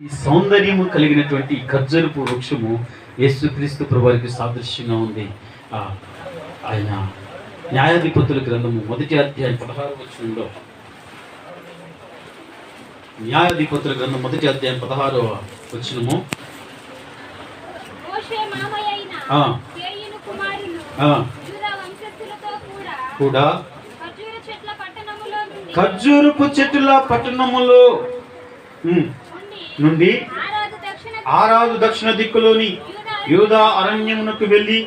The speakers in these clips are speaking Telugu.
ఈ సౌందర్యము కలిగినటువంటి ఖర్జూరపు వృక్షము యేసుక్రీస్తు ప్రభువారికి సాదృశ్యంగా ఉంది. ఆయన న్యాయాధిపతుల గ్రంథము 1వ అధ్యాయం 16వ వచనంలో, న్యాయాధిపతుల గ్రంథం 1వ అధ్యాయం 16వ వచనము, కూడా ఖర్జూరపు చెట్టుల పట్టణములో నుండి ఆరాదు దక్షిణ దిక్కులోని యూదా అరణ్యమునకు వెళ్ళి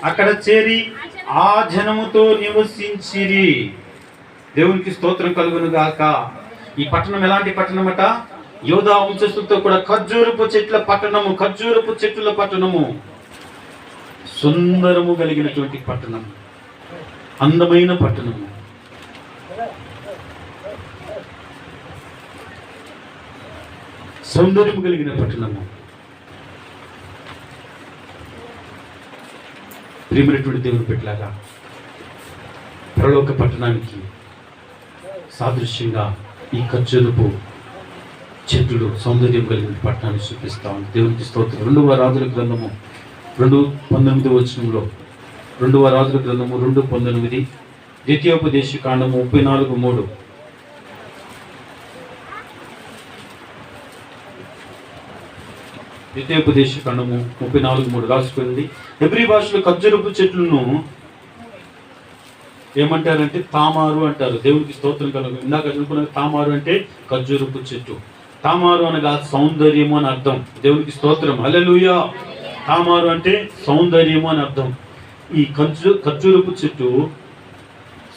అక్కడ చేరి ఆ జనముతో నివసించిరి. దేవునికి స్తోత్రం కలుగును గాక. ఈ పట్టణం ఎలాంటి పట్టణమట? యూదా వంశస్థులతో కూడా ఖర్జూరపు చెట్ల పట్టణము, ఖర్జూరపు చెట్టుల పట్టణము, సుందరము కలిగినటువంటి పట్టణం, అందమైన పట్టణము. సౌందర్యం కలిగిన పట్టణము. ప్రియమైనటువంటి దేవుని పెట్టలాగా పరలోక పట్టణానికి సాదృశ్యంగా ఈ ఖర్జూరపు చెట్లు సౌందర్యం కలిగిన పట్టణాన్ని చూపిస్తాం. దేవునికి స్తోత్రం. 2వ రాజుల గ్రంథము 2:19 వచనంలో, 2వ రాజుల గ్రంథము 2:19, ద్వితీయోపదేశ కాండము 34:3, ద్వితీయోపదేశ కాండము 34:3 రాసుకుంది. హెబ్రీ భాషలో ఖర్జూరపు చెట్లను ఏమంటారంటే తామారు అంటారు. దేవునికి స్తోత్రం కలుగు. ఇందాక అనుకున్న తామారు అంటే ఖర్జూరపు చెట్టు. తామారు అనగా సౌందర్యము అని అర్థం. దేవునికి స్తోత్రం. హల్లెలూయా. తామారు అంటే సౌందర్యము అని అర్థం. ఈ ఖర్జూరపు చెట్టు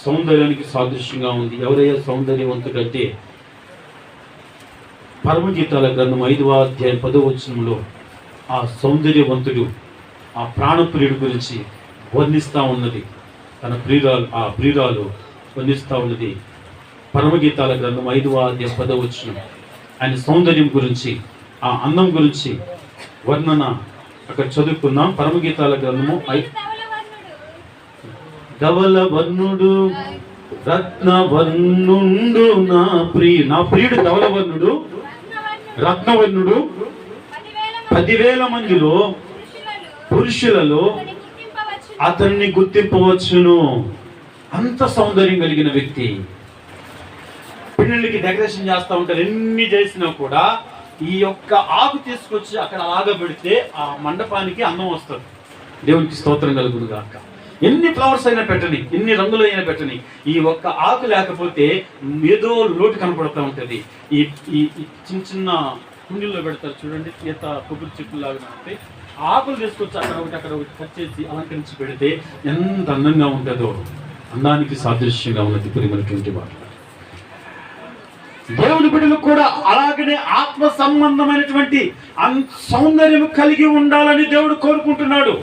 సౌందర్యానికి సాదృశ్యంగా ఉంది. ఎవరయ్యా సౌందర్యవంతుడంటే, పరమగీతాల గ్రంథం 5వ అధ్యాయం 10వ వచనంలో ఆ సౌందర్యవంతుడు, ఆ ప్రాణప్రియుడు గురించి వర్ణిస్తూ ఉన్నది. తన ప్రియురాలు వర్ణిస్తూ ఉన్నది. పరమగీతాల గ్రంథం 5వ అధ్యాయం 10వ వచనం. ఆయన సౌందర్యం గురించి, ఆ అందం గురించి వర్ణన అక్కడ చదువుకుందాం. పరమగీతాల గ్రంథము ధవల వర్ణుడు రత్నవర్ణుండు నా ప్రియుడు ధవలవర్ణుడు రత్నవర్ణుడు 10,000 మందిలో పురుషులలో అతన్ని గుర్తింపవచ్చును. అంత సౌందర్యం కలిగిన వ్యక్తి. పెళ్ళిళ్ళకి డెకరేషన్ చేస్తూ ఉంటారు. ఎన్ని చేసినా కూడా ఈ యొక్క ఆకు తీసుకొచ్చి అక్కడ ఆగబెడితే ఆ మండపానికి అందం వస్తుంది. దేవునికి స్తోత్రం కలుగును గాక. ఎన్ని ఫ్లవర్స్ అయినా పెట్టని, ఎన్ని రంగులు అయినా పెట్టని, ఈ ఒక్క ఆకు లేకపోతే ఏదో లోటు కనపడుతూ ఉంటుంది. ఈ చిన్న చిన్న కుండీల్లో పెడతారు చూడండి, ఈత కొబ్బరి చెట్లు లాగా ఉంటాయి. ఆకులు తీసుకొచ్చి అక్కడ ఒకటి కట్ చేసి అలంకరించి పెడితే ఎంత అందంగా ఉంటుందో. అందానికి సాదృశ్యంగా ఉన్నది ప్రియమైనటువంటి వారు. దేవుని బిడ్డలు కూడా అలాగనే ఆత్మ సంబంధమైనటువంటి సౌందర్యం కలిగి ఉండాలని దేవుడు కోరుకుంటున్నాడు.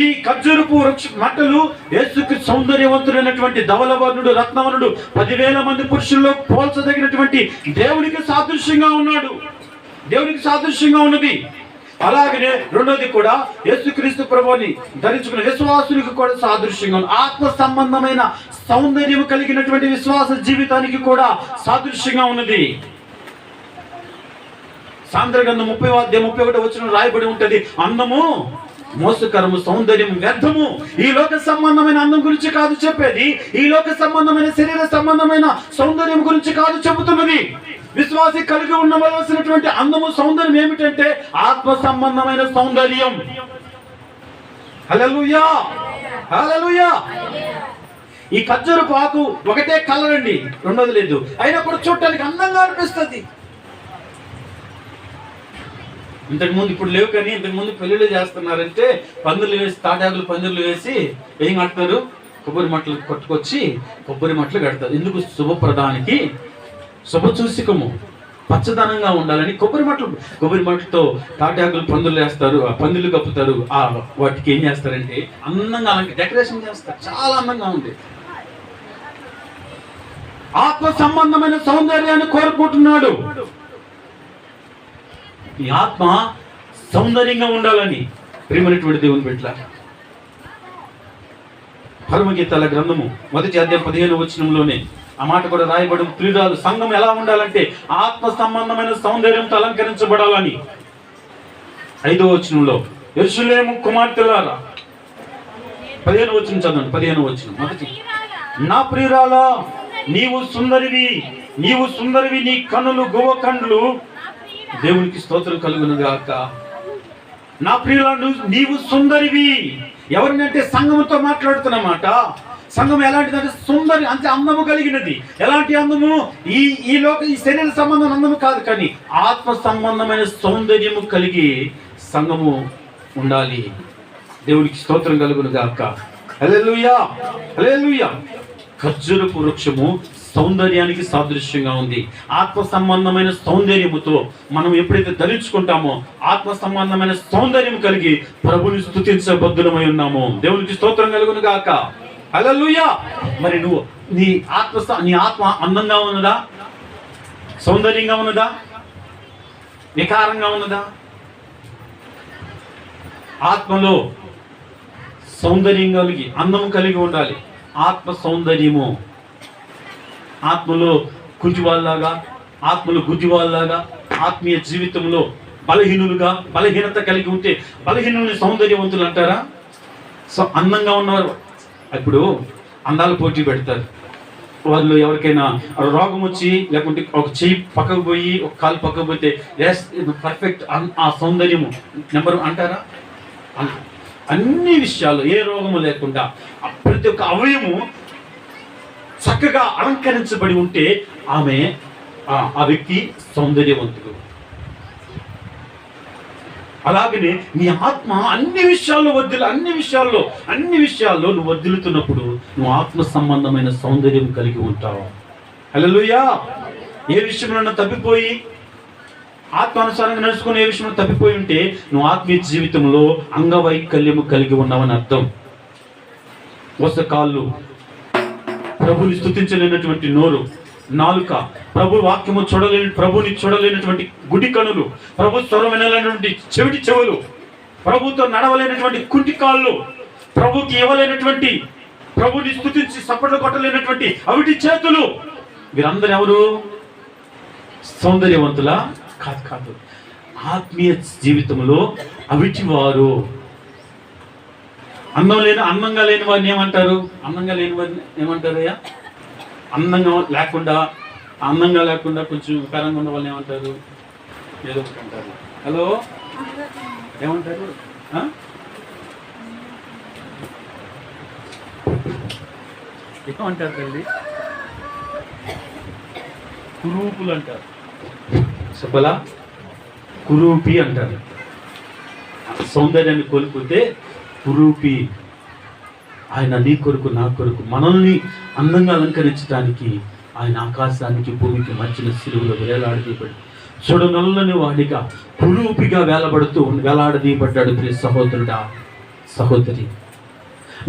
ఈ ఖర్జూరపు వృక్ష మట్టలు యేసుకి సౌందర్యవంతుడైనటువంటి ధవలవర్ణుడు రత్నవర్ణుడు 10,000 మంది పురుషుల్లో పోల్చదగినటువంటి దేవునికి సాదృశ్యంగా ఉన్నాడు. దేవునికి సాదృశ్యంగా ఉన్నది. అలాగనే రెండోది కూడా యేసుక్రీస్తు ప్రభువుని ధరించుకున్న విశ్వాసునికి కూడా సాదృశ్యంగా ఉంది. ఆత్మ సంబంధమైన సౌందర్యం కలిగినటువంటి విశ్వాస జీవితానికి కూడా సాదృశ్యంగా ఉన్నది. సాంద్ర గ్రంథం 30వ అధ్యాయం 31వ వచనం రాయబడి ఉంటది, అందము మోసకరము, సౌందర్యం వ్యర్థము. ఈ లోక సంబంధమైన అందం గురించి కాదు చెప్పేది. ఈ లోక సంబంధమైన శరీర సంబంధమైన సౌందర్యం గురించి కాదు చెబుతున్నది. విశ్వాసి కలిగి ఉండవలసినటువంటి అందము సౌందర్యం ఏమిటంటే ఆత్మ సంబంధమైన సౌందర్యం. హల్లెలూయా, హల్లెలూయా. ఈ ఖర్జూరపు ఆకు ఒకటే కలర్ అండి, రెండోది లేదు. అయినా కూడా చూడటానికి అందంగా అనిపిస్తుంది. ఇంతకుముందు ఇప్పుడు లేవు కానీ ఇంతకుముందు పెళ్ళిళ్ళు చేస్తున్నారంటే పందిర్లు వేసి, తాటాకులు పందిర్లు వేసి ఏం కడతారు? కొబ్బరి మట్టలు కొట్టుకొచ్చి కొబ్బరి మట్టలు కడతారు. ఎందుకు? శుభప్రదానికి, శుభసూచకము, పచ్చదనంగా ఉండాలని కొబ్బరి మట్టలతో తాటాకులు పందిర్లు వేస్తారు, పందిర్లు కప్పుతారు. వాటికి ఏం చేస్తారంటే అందంగా అలాంటి డెకరేషన్ చేస్తారు. చాలా అందంగా ఉంది. ఆత్మ సంబంధమైన సౌందర్యాన్ని కోరుకుంటున్నాడు. ఈ ఆత్మ సౌందర్యంగా ఉండాలని ప్రియమైనటువంటి దేవుని బిడ్డల పరమగీతాల గ్రంథము 1వ అధ్యాయం 15వ వచనంలోనే ఆ మాట కూడా రాయబడి, ప్రియురాలు సంఘం ఎలా ఉండాలంటే ఆత్మ సంబంధమైన సౌందర్యంతో అలంకరించబడాలని. 5వ వచనంలో, యెరూషలేము కుమార్తెలారా, 15వ వచనం చదవండి. 15వ వచనం మొదటి, నా ప్రియురాలా నీవు సుందరివి, నీవు సుందరివి, నీ కన్నులు గువ్వ కండ్లు. దేవునికి స్తోత్రం కలుగును గాక. నా ప్రియురాలు నీవు సుందరివి. ఎవరిని అంటే సంఘముతో మాట్లాడుతున్నమాట. సంఘం ఎలాంటిదంటే సుందరి, అంటే అందము కలిగినది. ఎలాంటి అందము? ఈ శరీర సంబంధం అందము కాదు, కానీ ఆత్మ సంబంధమైన సౌందర్యము కలిగి సంఘము ఉండాలి. దేవునికి స్తోత్రం కలుగును గాక. హల్లెలూయా, హల్లెలూయా. ఖర్జూరపు వృక్షము సౌందర్యానికి సాదృశ్యంగా ఉంది. ఆత్మ సంబంధమైన సౌందర్యముతో మనం ఎప్పుడైతే ధరించుకుంటామో, ఆత్మ సంబంధమైన సౌందర్యం కలిగి ప్రభుని స్తుతించబద్ధులమై ఉన్నాము. దేవునికి స్తోత్రం కలుగును గాక. హల్లెలూయా. మరి నీ ఆత్మ అందంగా ఉన్నదా? సౌందర్యంగా ఉన్నదా? వికారంగా ఉన్నదా? ఆత్మలో సౌందర్యం కలిగి అందము కలిగి ఉండాలి. ఆత్మ సౌందర్యము. ఆత్మలో గుజ్జువాళ్ళలాగా, ఆత్మలో గుజ్జువాళ్ళలాగా, ఆత్మీయ జీవితంలో బలహీనత కలిగి ఉంటే బలహీనుల్ని సౌందర్యవంతులు అంటారా? సో అందంగా ఉన్నవారు ఇప్పుడు అందాల పోటీ పెడతారు. వాళ్ళు ఎవరికైనా రోగం వచ్చి, లేకుంటే ఒక చెయ్యి పక్కకు పోయి ఒక కాలు పక్కకు పోతే పర్ఫెక్ట్ ఆ సౌందర్యము నెంబర్ అంటారా? అన్ని విషయాల్లో ఏ రోగము లేకుండా ప్రతి ఒక్క అవయము చక్కగా అలంకరించబడి ఉంటే ఆ వ్యక్తి సౌందర్యవంతుడు. అలాగనే నీ ఆత్మ అన్ని విషయాల్లో నువ్వు వర్ధిల్లుతున్నప్పుడు నువ్వు ఆత్మ సంబంధమైన సౌందర్యం కలిగి ఉంటావు. హల్లెలూయా. ఏ విషయంలో తప్పిపోయి ఆత్మానుసారంగా నడుచుకుని ఏ విషయంలో తప్పిపోయి ఉంటే నువ్వు ఆత్మీయ జీవితంలో అంగవైకల్యము కలిగి ఉన్నావని అర్థం. కాళ్ళు, ప్రభుని స్తుతించలేనటువంటి నోరు, నాలుక, ప్రభు వాక్యము ప్రభుని చూడలేనటువంటి గుడి కనులు, ప్రభు స్వరం వినలేనటువంటి చెవిటి చెవులు, ప్రభుతో నడవలేనటువంటి కుంటి కాళ్ళు, ప్రభుకి ఇవ్వలేనటువంటి, ప్రభుని స్తుతించి సప్పట్లు కొట్టలేనటువంటి అవిటి చేతులు. వీరందరూ ఎవరు? సౌందర్యవంతులా? కాదు. ఆత్మీయ జీవితంలో అవిటి వారు. అందంగా లేని వారిని ఏమంటారు? ఏమంటారయ్యా? అందంగా లేకుండా కొంచెం వికారంగా ఉన్న వాళ్ళని ఏమంటారు? ఏదో ఒకటి అంటారు. హలో, ఏమంటారు? ఏమంటారు తల్లి? కురూపులు అంటారు. చెప్పలా? కురూపి అంటారు. సౌందర్యాన్ని కోల్పోతే కురూపి. ఆయన నీ కొరకు నా కొరకు మనల్ని అందంగా అలంకరించడానికి ఆయన ఆకాశానికి భూమికి మధ్యన సిలువలో వేలాడదీయబడి చూడనల్లని వాడిగా కురూపిగా వేలాడదీయబడ్డాడు. ప్రియ సహోదరుడా, సహోదరి,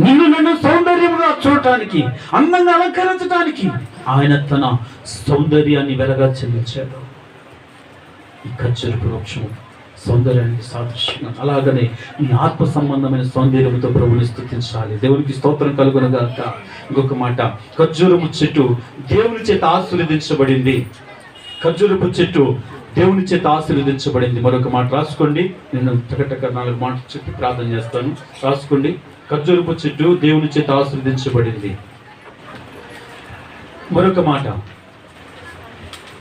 నన్ను సౌందర్యంగా చూడటానికి, అందంగా అలంకరించడానికి ఆయన తన సౌందర్యాన్ని వెలగా చెల్లించాడు. ఈ ఖర్జూరపు వృక్షము సౌందర్యానికి సాదృశ్యంగా, అలాగనే ఈ ఆత్మ సంబంధమైన సౌందర్యంతో ప్రభుని స్తుతించాలి. దేవునికి స్తోత్రం కలుగునగాక. ఇంకొక మాట, ఖర్జూరపు చెట్టు దేవుని చేత ఆశీర్వదించబడింది. ఖర్జూరపు చెట్టు దేవుని చేత ఆశీర్వదించబడింది. మరొక మాట రాసుకోండి. నేను టకటక 4 మాటలు చెప్పి ప్రార్థన చేస్తాను. రాసుకోండి. ఖర్జూరపు చెట్టు దేవుని చేత ఆశీర్వదించబడింది. మరొక మాట,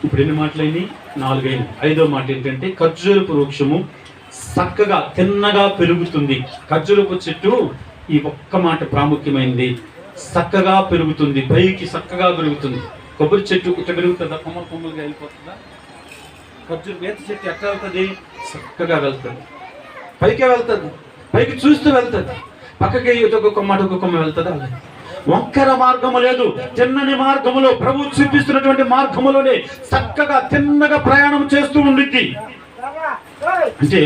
ఇప్పుడు ఎన్ని మాటలైనవి? 4 అయినాయి. 5వ మాట ఏంటంటే ఖర్జూరపు వృక్షము చక్కగా తిన్నగా పెరుగుతుంది. ఖర్జూరపు చెట్టు ఈ ఒక్క మాట ప్రాముఖ్యమైనది. చక్కగా పెరుగుతుంది, పైకి చక్కగా పెరుగుతుంది. కొబ్బరి చెట్టు ఇట్లా పెరుగుతుందా? కొమ్మలుగా వెళ్ళిపోతుందా? వేత చెట్టు ఎట్లా వెళ్తుంది? చక్కగా వెళ్తుంది, పైకే వెళ్తుంది, పైకి చూస్తూ వెళ్తుంది. పక్కకి ఒక కొమ్మ వెళ్తుంది. అలా వంకర మార్గము లేదు, తిన్నని మార్గములో ప్రభు చూపిస్తున్నటువంటి మార్గములోనే చక్కగా తిన్నగా ప్రయాణం చేస్తూ ఉండిద్ది. అంటే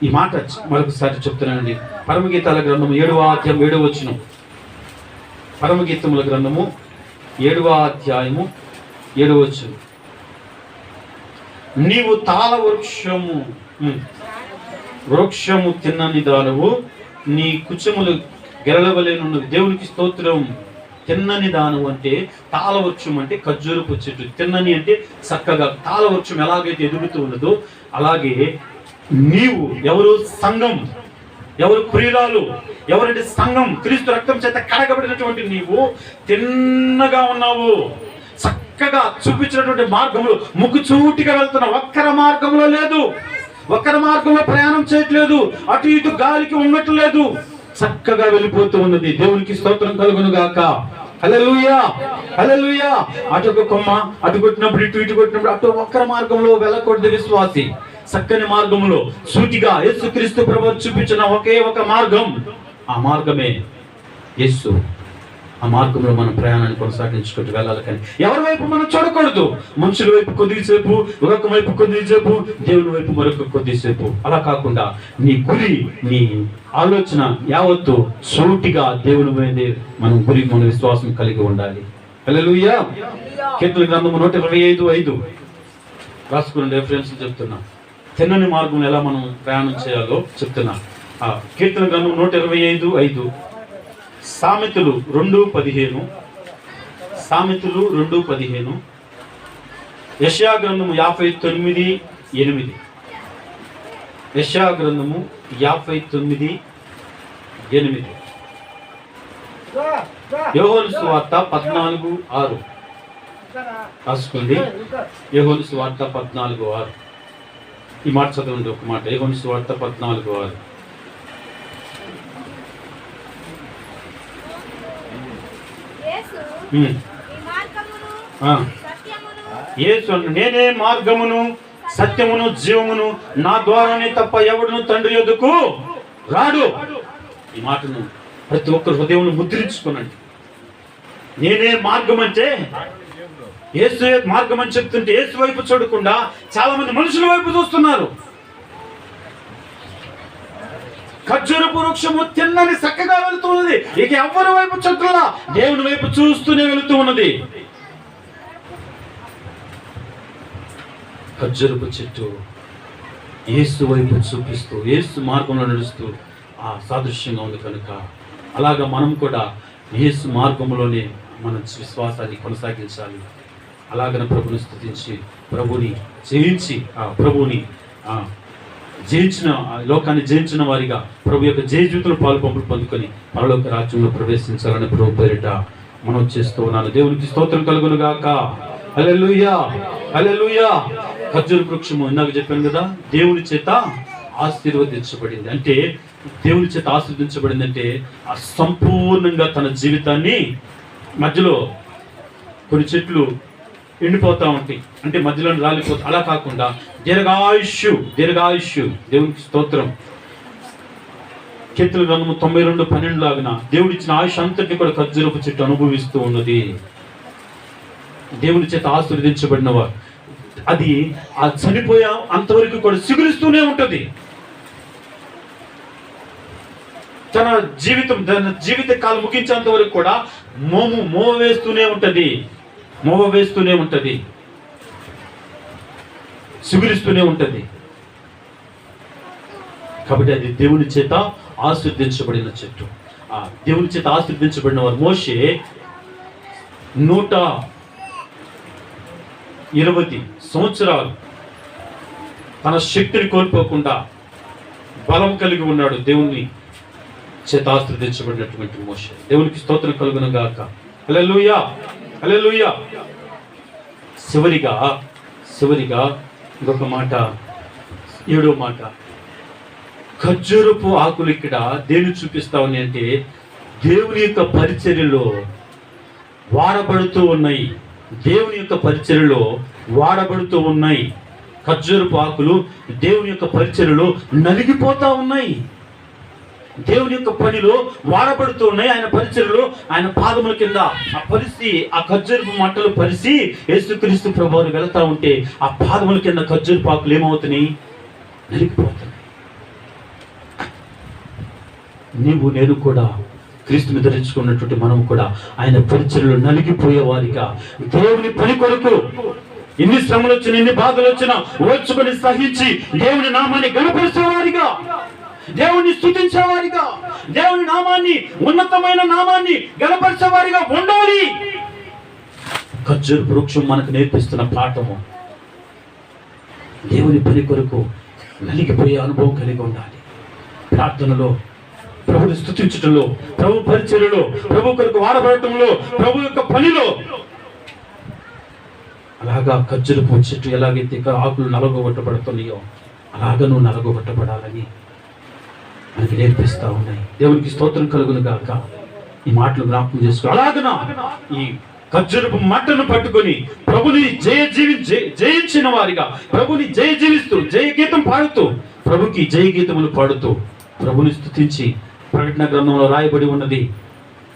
ఈ మాట మరొకసారి చెప్తున్నానండి. పరమగీతాల గ్రంథము 7వ అధ్యాయం 7వ వచనం. పరమగీతముల గ్రంథము 7వ అధ్యాయము 7వ వచనం. నీవు తాళ వృక్షము తిన్నని దానవు, నీ కుచములు గెలవలేనున్నది. దేవునికి స్తోత్రం. తిన్నని దానం అంటే తాళవృక్షం అంటే ఖర్జూరపు చెట్టు. తిన్నని అంటే చక్కగా తాళవృక్షం ఎలాగైతే ఎదుగుతూ ఉన్నదో అలాగే నీవు ఎవరు సంఘం, ఎవరు ప్రియురాలు, ఎవరంటే సంఘం, క్రీస్తు రక్తం చేత కడగబడినటువంటి నీవు తిన్నగా ఉన్నావు. చక్కగా చూపించినటువంటి మార్గంలో ముక్కుచూటిగా వెళ్తున్నావు. వక్ర మార్గంలో లేదు, వక్ర మార్గంలో ప్రయాణం చేయట్లేదు, అటు ఇటు గాలికి ఉండట్లేదు, చక్కగా వెళ్ళిపోతూ ఉన్నది. దేవునికి స్తోత్రం కలుగును గాక. హల్లెలూయా, హల్లెలూయా. అటు ఒక కొమ్మ అటు కొట్టినప్పుడు ఇటు కొట్టినప్పుడు అటు వక్ర మార్గంలో వెళ్ళకూడదు విశ్వాసి. చక్కని మార్గంలో సూటిగా యేసుక్రీస్తు ప్రభువు చూపించిన ఒకే ఒక మార్గం, ఆ మార్గమే యేసు. ఆ మార్గంలో మనం ప్రయాణాన్ని కొనసాగించుకుంటూ వెళ్ళాలి. కానీ ఎవరి వైపు మనం చూడకూడదు. మనుషుల వైపు కొద్దిసేపు, ఒక వైపు కొద్దిసేపు, దేవుని వైపు మరొక కొద్దిసేపు. అలా కాకుండా నీ గురి, నీ ఆలోచన యావత్తు సూటిగా దేవుని మీద మనం గురి, మన విశ్వాసం కలిగి ఉండాలి. హల్లెలూయా. కీర్తన గ్రంథము 125:5 రాసుకున్న రెఫరెన్స్ చెప్తున్నా. తిన్నని మార్గం ఎలా మనం ప్రయాణం చేయాలో చెప్తున్నా. కీర్తన గ్రంథం 125:5, సామెతలు 2:15, సామెతలు 2:15, యెషయా గ్రంథము 59:8, యెషయా గ్రంథము 59:8, యోహాను సువార్త 14:6 రాసుకోండి. యోహాను సువార్త 14:6. ఈ మాట చదవండి ఒక మాట. యోహాను సువార్త 14:6. యేసు నేనే మార్గమును సత్యమును జీవమును, నా ద్వారానే తప్ప ఎవడును తండ్రి యొద్దకు రాడు. ఈ మాటను ప్రతి ఒక్కరు హృదయంలో ముద్రించుకోనండి. నేనే మార్గం అంటే యేసు మార్గం అని చెప్తుంటే యేసు వైపు చూడకుండా చాలా మంది మనుషుల వైపు చూస్తున్నారు. ఖర్జూరపు వృక్షము తిన్నని చక్కగా వెళుతూ ఉన్నది. ఇక ఎవరి వైపు చూడలా, దేవుని వైపు చూస్తూనే వెళుతూ ఉన్నది. ఖర్జూరపు చెట్టు యేసు వైపు చూపిస్తూ, యేసు మార్గంలో నడుస్తూ ఆ సాదృశ్యంగా ఉంది కనుక అలాగా మనం కూడా యేసు మార్గంలోనే మన విశ్వాసాన్ని కొనసాగించాలి. అలాగనే ప్రభుని స్తుతించి, ప్రభుని జయించి, జయించిన లోకాన్ని జయించిన వారిగా ప్రభు యొక్క జయ జీవితంలో పాలుపంపులు పొందుకొని పరలోక రాజ్యంలో ప్రవేశించాలని ప్రభు పేరిట మనం చేస్తూ ఉన్నాను. దేవునికి స్తోత్రం కలుగును గాక. హల్లెలూయా, హల్లెలూయా. ఖర్జూర వృక్షము ఇందాక చెప్పాను కదా, దేవుని చేత ఆశీర్వదించబడింది. అంటే దేవుని చేత ఆశీర్వదించబడింది అంటే సంపూర్ణంగా తన జీవితాన్ని, మధ్యలో కొన్ని చెట్లు ఎండిపోతా ఉంటాయి, అంటే మధ్యలో రాలిపోతాయి. అలా కాకుండా దీర్ఘాయుష్యు, దేవునికి స్తోత్రం. కీర్తన గ్రంథము 92:12 లాగా దేవుడిచ్చిన ఆయుష్ అంతటి కూడా ఖర్జూరపు చెట్టు అనుభవిస్తూ ఉన్నది. దేవుని చేత ఆశీర్వదించబడిన వారు అది ఆ చనిపోయా అంతవరకు కూడా సిగురిస్తూనే ఉంటుంది. తన జీవిత కాలం ముగించేంత వరకు కూడా మోవ వేస్తూనే ఉంటది, సిగురిస్తూనే ఉంటది. కాబట్టి అది దేవుని చేత ఆశీర్వదించబడిన చెట్టు. ఆ దేవుని చేత ఆశీర్వదించబడిన వారు మోషే 120 సంవత్సరాలు తన శక్తిని కోల్పోకుండా బలం కలిగి ఉన్నాడు. దేవుని చేత ఆశీర్వదించబడినటువంటి మోషే. దేవునికి స్తోత్రం కలుగును గాక. హల్లెలూయా, హల్లెలూయా. చివరిగా ఇంకొక మాట, 7వ మాట. ఖర్జూరపు ఆకులు ఇక్కడ దేన్ని చూపిస్తా ఉన్నాయి అంటే దేవుని యొక్క పరిచర్యలో వాడబడుతూ ఉన్నాయి. దేవుని యొక్క పరిచర్యలో వాడబడుతూ ఉన్నాయి. ఖర్జూరపు ఆకులు దేవుని యొక్క పరిచర్యలో నలిగిపోతా ఉన్నాయి. దేవుని యొక్క పనిలో వాడబడుతూ ఉన్నాయి. ఆయన పరిచర్యలో ఆయన పాదముల కింద ఆ ఖర్జూరపు మంటలు పరిసి యేసుక్రీస్తు ప్రభువుని వెళ్తా ఉంటే ఆ పాదముల కింద ఖర్జూరపు ఆకులు ఏమవుతున్నాయి? నలిగిపోతున్నాయి. నీవు నేను కూడా క్రీస్తుని ధరించుకున్నటువంటి మనం కూడా ఆయన పరిచర్యలో నలిగిపోయే వారిగా దేవుని పని కొరకు ఎన్ని శ్రమలు వచ్చినా, ఎన్ని బాధలు వచ్చినా ఓర్చుకొని సహించి దేవుని నామాన్ని గణపరిచే వారిగా దేవుని స్తుతించేవారిగా, దేవుని నామాన్ని, ఉన్నతమైన నామాన్ని గణపరిచేవారిగా ఉండాలి. ఖర్జూర వృక్షం మనకు నేర్పిస్తున్న పాఠము, దేవుని పని కొరకు నలిగిపోయే అనుభవం కలిగి ఉండాలి. ప్రార్థనలో, ప్రభుని స్తుతించటంలో, ప్రభు పరిచర్యలో, ప్రభు కొరకు వాడబడటంలో, ప్రభు యొక్క పనిలో. అలాగా ఖర్జూరపు చెట్టు ఎలాగైతే ఆకులు నలగొట్టబడుతున్నాయో అలాగ నువ్వు నలగొట్టబడాలని మనకి నేర్పిస్తా ఉన్నాయి. దేవునికి స్తోత్రం కలుగును గాక. ఈ మాటలు జ్ఞాపకం చేసుకో. అలాగనా ఈ ఖర్జూరపు మట్టను పట్టుకొని ప్రభుని జయించిన వారిగా, ప్రభుని జీవిస్తూ, జయ గీతం పాడుతూ, ప్రభుకి జయ గీతములు పాడుతూ ప్రభుని స్తుతించి, ప్రకటన గ్రంథంలో రాయబడి ఉన్నది,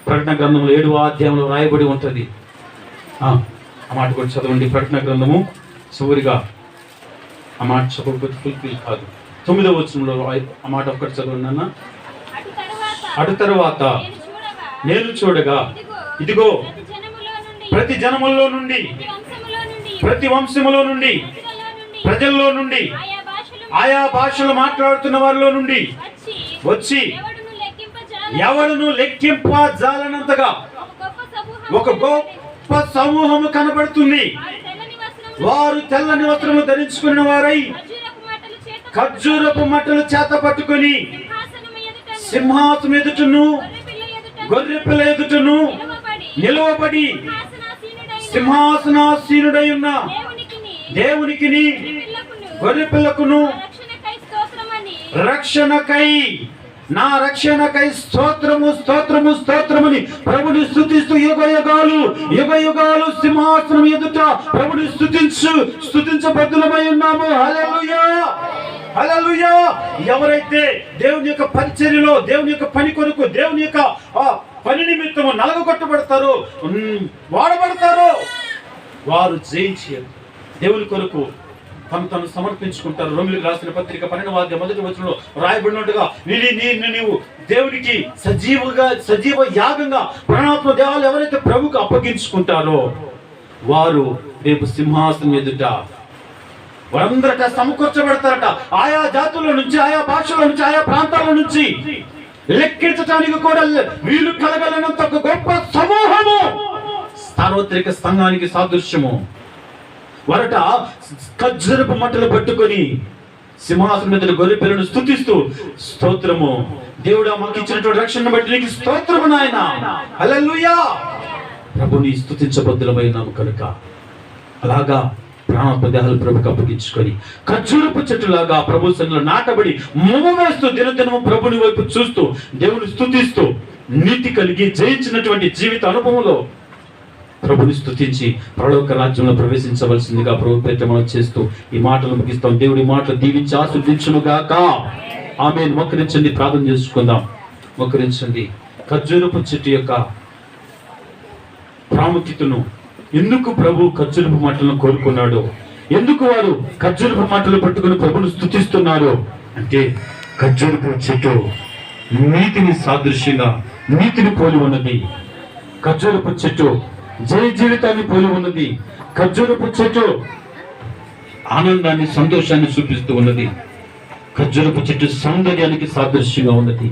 ప్రకటన గ్రంథంలో 7వ అధ్యాయంలో రాయబడి ఉంటుంది. ఆ మాట కూడా చదవండి. ప్రకటన గ్రంథము చివరిగా ఆ మాట చదవకపోతే ఫుల్ఫిల్ కాదు. 9వ వచనంలో ఆ మాట ఒక్కటి చదవండి అన్న. అటు తరువాత నేను చూడగా ఇదిగో ప్రతి జనములో నుండి, ప్రతి వంశములో నుండి, ప్రజల్లో నుండి, ఆయా భాషలు మాట్లాడుతున్న వారిలో నుండి వచ్చి ఎవడును లెక్కింపజాలనంతగా ఒక గొప్ప సమూహము కనబడుతుంది. వారు తెల్లని వస్త్రము ధరించుకున్న వారై ఖర్జూరపు మట్టలు చేత పట్టుకొని సింహాసనం ఎదుటను గొర్రెపిల్ల ఎదుటను నిలవబడి సింహాసనాసీనుడై ఉన్న దేవునికిని గొర్రెపిల్లకును రక్షణకై, నా రక్షణకై స్తోత్రము స్తోత్రము స్తోత్రముని ప్రభుని స్తుతిస్తూ యుగయుగాలు సింహాసనం ఎదుట ప్రభుని స్తుతించబద్దులమై ఉన్నాము. హల్లెలూయా, హల్లెలూయా. ఎవరైతే దేవుని యొక్క పరిచర్యలో, దేవుని యొక్క పని కొరకు, దేవుని యొక్క పని నిమిత్తము నలగొట్టబడతారో, వాడబడతారో, వారు జయించి దేవుని కొరకు తను సమర్పించుకుంటారు. రోమిలకు రాసిన పత్రిక 12వ అధ్యాయం 1వ వచనంలో రాయబడినట్టుగా నీవు దేవునికి సజీవ యాగంగా ప్రాణాత్మ దేహాలు ఎవరైతే ప్రభుకు అప్పగించుకుంటారో వారు రేపు సింహాసనం ఎదుట వారందరట సమకూర్చబడతారట. ఆయా జాతుల నుంచి, ఆయా భాషల నుంచి, ఆయా ప్రాంతాల నుంచి లెక్కించడానికి కూడా వీలు కలగలనంత ఒక గొప్ప సమూహము, సార్వత్రిక సంఘానికి సాదృశ్యము. వరట ఖర్జూరపు మట్టలు పట్టుకొని సింహాసనం మీద గొర్రె పిల్లను స్తుతిస్తూ, స్తోత్రము దేవుడా మాకు ఇచ్చినటువంటి రక్షణ బట్టి నీకు స్తోత్రము నాయన, హల్లెలూయా. ప్రభుని స్తుతించబద్దులమైనాము కనుక అలాగా ప్రాణాత్మ దేహాలు ప్రభుకి అప్పగించుకొని ఖర్జూరపు చెట్టులాగా ప్రభు సన్నిధిలో నాటబడి మొమ్మ వేస్తూ దినదినము ప్రభుని వైపు చూస్తూ దేవుని స్తుతిస్తూ నీతి కలిగి జయించినటువంటి జీవిత అనుభవంలో ప్రభుని స్తుతించి పరలోక రాజ్యంలో ప్రవేశించవలసిందిగా ప్రభు పేరిట మనం చేస్తూ ఈ మాటలు ముగిస్తాం. దేవుడి మాటలు దీవించి ఆశీర్వదించును గాక. ఆమేన్. మోకరించండి, ప్రార్థన చేసుకుందాం. మోకరించండి. ఖర్జూరపు చెట్టు యొక్క ప్రాముఖ్యతను, ఎందుకు ప్రభు ఖర్జూరపు మాటలను కోరుకున్నాడు, ఎందుకు వారు ఖర్జూరపు మాటలు పట్టుకుని ప్రభుని స్తుతిస్తున్నారు అంటే, ఖర్జూరపు చెట్టు నీతిని సాదృశ్యంగా, నీతిని పోలి ఉన్నది. ఖర్జూరపు చెట్టు జయ జీవితాన్ని పోలి ఉన్నది. ఖర్జూరపు చెట్టు ఆనందాన్ని, సంతోషాన్ని చూపిస్తూ ఉన్నది. ఖర్జూరపు చెట్టు సౌందర్యానికి సాదృశ్యంగా ఉన్నది.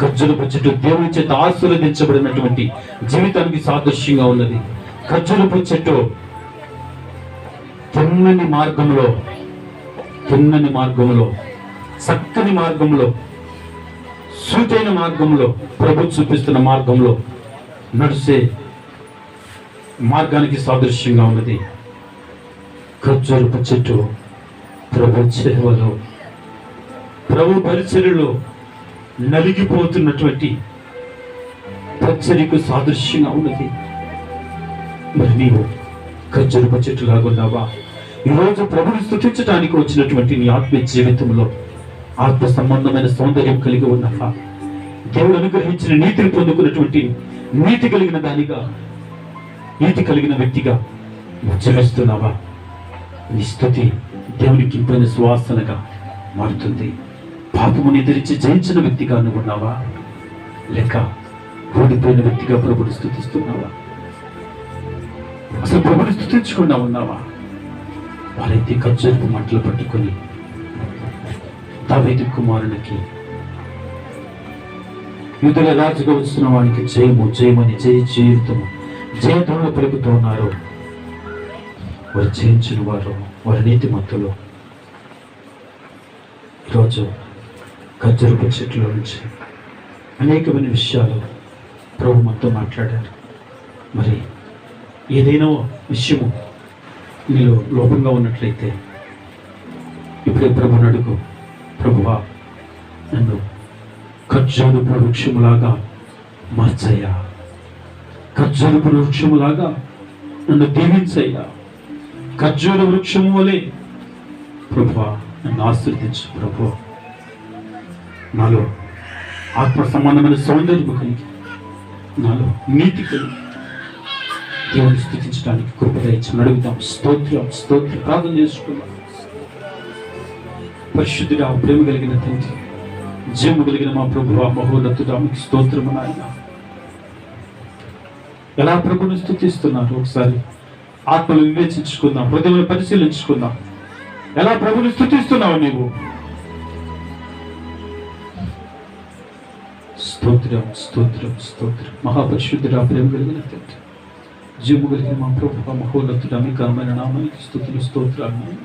ఖర్జూరపు చెట్టు దేవుని చేత ఆశీర్వదించబడినటువంటి జీవితానికి సాదృశ్యంగా ఉన్నది. ఖర్జూరపు చెట్టు తిన్నని మార్గంలో, చక్కని మార్గంలో, సూటైన మార్గంలో, ప్రభు చూపిస్తున్న మార్గంలో నడిచే మార్గానికి సాదృశ్యంగా ఉన్నది. ఖర్జూరపు చెట్టు ప్రభు సేవలో, ప్రభు పరిచర్యలో నలిగిపోతున్నటువంటి పరిచర్యకు సాదృశ్యంగా ఉన్నది. మరి నీవు ఖర్జూరపు చెట్టులాగా ఉన్నావా? ఈరోజు ప్రభుని స్తుతించడానికి వచ్చినటువంటి నీ ఆత్మీయ జీవితంలో ఆత్మ సంబంధమైన సౌందర్యం కలిగి ఉన్నావా? దేవుడు అనుగ్రహించిన నీతిని పొందుకున్నటువంటి నీతి కలిగిన దానిగా, నీతి కలిగిన వ్యక్తిగా జీవిస్తున్నావా? నీ స్తుతి దేవునికి ఇంపైన సువాసనగా మారుతుంది. పాపముని ఎదిరించి జయించిన వ్యక్తిగా నువ్వు ఉన్నావా, లేక ఓడిపోయిన వ్యక్తిగా ప్రభుని స్తుతిస్తున్నావా? అసలు ప్రభుని స్తుతించకుండా ఉన్నావా? వారైతే ఖర్జూరపు మంటలు పట్టుకొని దావీదు కుమారునికి యూదుల రాజుగా వచ్చిన వానికి జయము జయమని జీవితము జయధ్వనులు పలుకుతూ ఉన్నారు. వారు జయించిన వారు, వారి నీతిమంతులు. ఈరోజు ఖర్జూరపు చెట్ల నుంచి అనేకమైన విషయాలు ప్రభు మనతో మాట్లాడారు. మరి ఏదైనా విషయము నీలో లోపంగా ఉన్నట్లయితే ఇప్పుడే ప్రభుని అడుగు. ప్రభువా, నన్ను ఖర్జూరపు వృక్షములాగా మార్చయ్యా, ఖర్జూరపు వృక్షములాగా నన్ను దీవించయ్యా, ఖర్జూర వృక్షము వలె ప్రభువా నన్ను ఆశీర్వదించు. ప్రభువా, నాలో ఆత్మ సంబంధమైన సౌందర్యము కలిగి, నాలో నీతి కలిగి దేవుని స్తుతించడానికి కృపగా ఇచ్చి అడుగుతాం. స్తోత్రం స్తోత్రం ప్రార్థన చేసుకున్నాం. పరిశుద్ధుడా, ప్రేమ కలిగిన తండ్రి, జీవము కలిగిన మా ప్రభువా, మహోన్నతుడా, మీకు స్తోత్రము నాయన. ఎలా ప్రభుని స్తుతిస్తున్నారు ఒకసారి ఆత్మలు వివేచించుకుందాం, హృదయంలో పరిశీలించుకుందాం. ఎలా ప్రభుని స్తుతిస్తున్నావు నీవు? స్తోత్రం స్తోత్రం స్తోత్రం. మహాపరిశుద్ధుడా, ప్రేమ కలిగిన తండ్రి, జీవము కలిగిన మా ప్రభువా, మహోన్నతుడా, మీ ఘనమైన నామానికి స్తుతులు స్తోత్రాలు.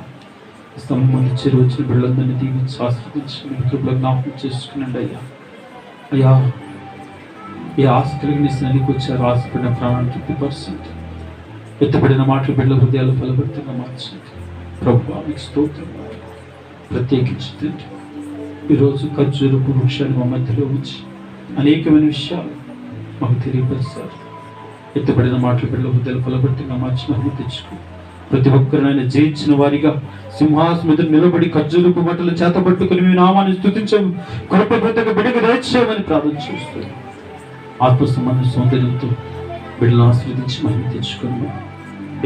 స్తంభం చెరువు వచ్చిన బిడ్డలందరినీ దీవించి ఆశీర్వదించి మీ కృపలో జ్ఞాపకం చేసుకునండి అయ్యా. అయ్యా, ఏ ఆశ కలిగిన స్నేహికి వచ్చారు, ఆశపడిన ప్రాణాన్ని తృప్తిపరచండి. ఎత్తబడిన మాటలు బిడ్డల హృదయాలు ఫలభరితంగా మార్చండి. ప్రభువా, మీకు స్తోత్రం. ప్రత్యేకించండి ఈరోజు ఖర్జూరపు వృక్షాన్ని మా మధ్యలో ఉంచి అనేకమైన విషయాలు మాకు తెలియపరిచారు. ఎత్తబడిన మాటలు బిడ్డల హృదయాలు ఫలభరితంగా మార్చి మహిమ తెచ్చుకో. ప్రతి ఒక్కరినైనా జయించిన వారిగా సింహాసనం ఎదురు నిలబడి ఖర్జూరపు బట్టలు చేతబట్టుకుని మీ నామాన్ని స్తుతించాము, కృపభృతగా బిడ్డకు దయచేయమని ప్రార్థన చేస్తూ ఆత్మ సంబంధ సౌందర్యంతో బిడ్డలను ఆశీర్వదించి మహిమ తెచ్చుకున్నాము.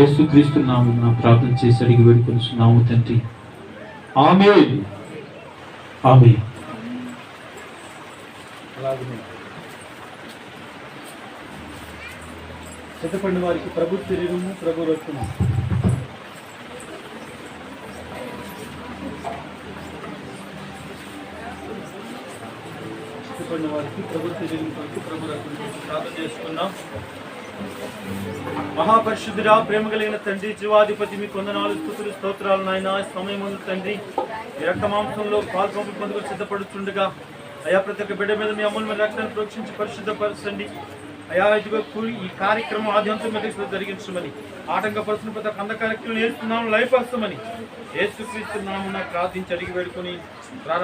యేసుక్రీస్తు నామమున ప్రార్థన చేసి అడిగి వేడుకొనుచున్నాము తండ్రి. ఆమేన్ ఆమేన్. సిద్ధపడిన వారికి ప్రభు శరీరము, ప్రభు రక్తము. సిద్ధపడిన వారికి ప్రభు శరీరం కొరకు ప్రభు రక్తము ప్రార్థన చేసుకున్నాం. మహాపరిశుద్ధుడా, ప్రేమ కలిగిన తండ్రి, జీవాధిపతి, మీ కొందనాలు స్తుతులు స్తోత్రాలు నాయన. సమయం ముందు తండ్రి, ఈ రక్త మాంసంలో పాల్పంపు పొందుకు సిద్ధపడుతుండగా అయా ప్రతి ఒక్క బిడ్డ మీద మీ అమూల్యమైన రక్తాన్ని ప్రోక్షించి పరిశుద్ధపరచండి అయా. ఇదిగో ఈ కార్యక్రమం ఆద్యంతం మీద జరిగించమని, ఆటంకపరుచిన ప్రతి ఒక్క అంధకార్యక్రమం నేర్చుకున్నాము, లయపరచమని యేసుక్రీస్తు నామమున ప్రార్థించి అడిగి వేడుకొని ప్రారంభ